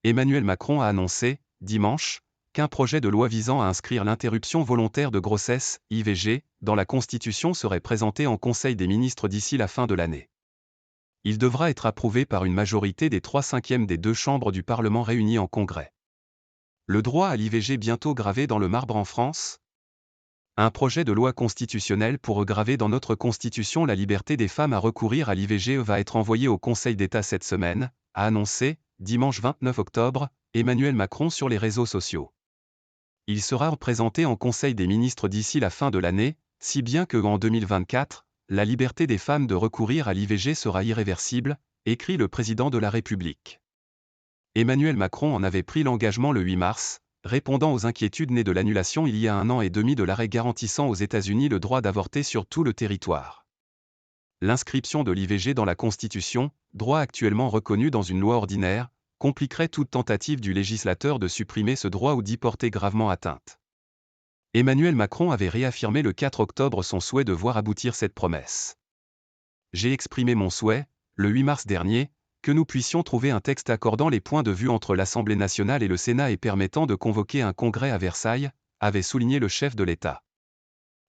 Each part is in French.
Emmanuel Macron a annoncé, dimanche, qu'un projet de loi visant à inscrire l'interruption volontaire de grossesse, IVG, dans la Constitution serait présenté en Conseil des ministres d'ici la fin de l'année. Il devra être approuvé par une majorité des 3/5 des deux chambres du Parlement réunies en Congrès. Le droit à l'IVG bientôt gravé dans le marbre en France ? Un projet de loi constitutionnelle pour regraver dans notre Constitution la liberté des femmes à recourir à l'IVG va être envoyé au Conseil d'État cette semaine, a annoncé, dimanche 29 octobre, Emmanuel Macron sur les réseaux sociaux. Il sera présenté en Conseil des ministres d'ici la fin de l'année, si bien que en 2024, la liberté des femmes de recourir à l'IVG sera irréversible, écrit le président de la République. Emmanuel Macron en avait pris l'engagement le 8 mars, répondant aux inquiétudes nées de l'annulation il y a 1 an et demi de l'arrêt garantissant aux États-Unis le droit d'avorter sur tout le territoire. L'inscription de l'IVG dans la Constitution, droit actuellement reconnu dans une loi ordinaire, compliquerait toute tentative du législateur de supprimer ce droit ou d'y porter gravement atteinte. Emmanuel Macron avait réaffirmé le 4 octobre son souhait de voir aboutir cette promesse. J'ai exprimé mon souhait, le 8 mars dernier, que nous puissions trouver un texte accordant les points de vue entre l'Assemblée nationale et le Sénat et permettant de convoquer un congrès à Versailles, avait souligné le chef de l'État.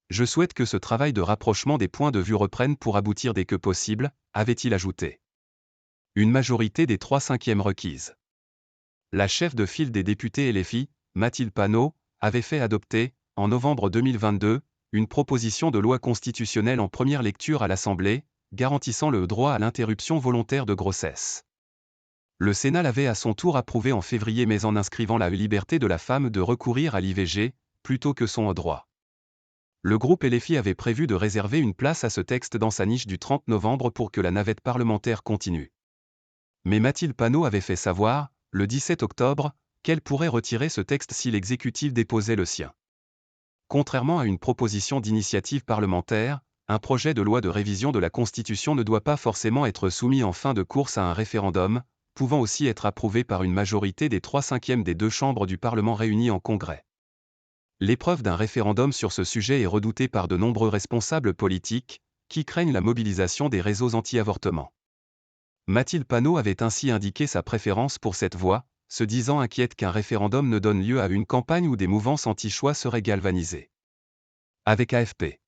Je souhaite que ce travail de rapprochement des points de vue reprenne pour aboutir dès que possible, avait-il ajouté. Une majorité des 3/5 requise. La chef de file des députés LFI, Mathilde Panot, avait fait adopter, en novembre 2022, une proposition de loi constitutionnelle en première lecture à l'Assemblée, garantissant le droit à l'interruption volontaire de grossesse. Le Sénat l'avait à son tour approuvé en février mais en inscrivant la liberté de la femme de recourir à l'IVG, plutôt que son droit. Le groupe LFI avait prévu de réserver une place à ce texte dans sa niche du 30 novembre pour que la navette parlementaire continue. Mais Mathilde Panot avait fait savoir, le 17 octobre, qu'elle pourrait retirer ce texte si l'exécutif déposait le sien. Contrairement à une proposition d'initiative parlementaire, un projet de loi de révision de la Constitution ne doit pas forcément être soumis en fin de course à un référendum, pouvant aussi être approuvé par une majorité des 3/5 des deux chambres du Parlement réunies en Congrès. L'épreuve d'un référendum sur ce sujet est redoutée par de nombreux responsables politiques, qui craignent la mobilisation des réseaux anti-avortement. Mathilde Panot avait ainsi indiqué sa préférence pour cette voie, se disant inquiète qu'un référendum ne donne lieu à une campagne où des mouvances anti-choix seraient galvanisées. Avec AFP.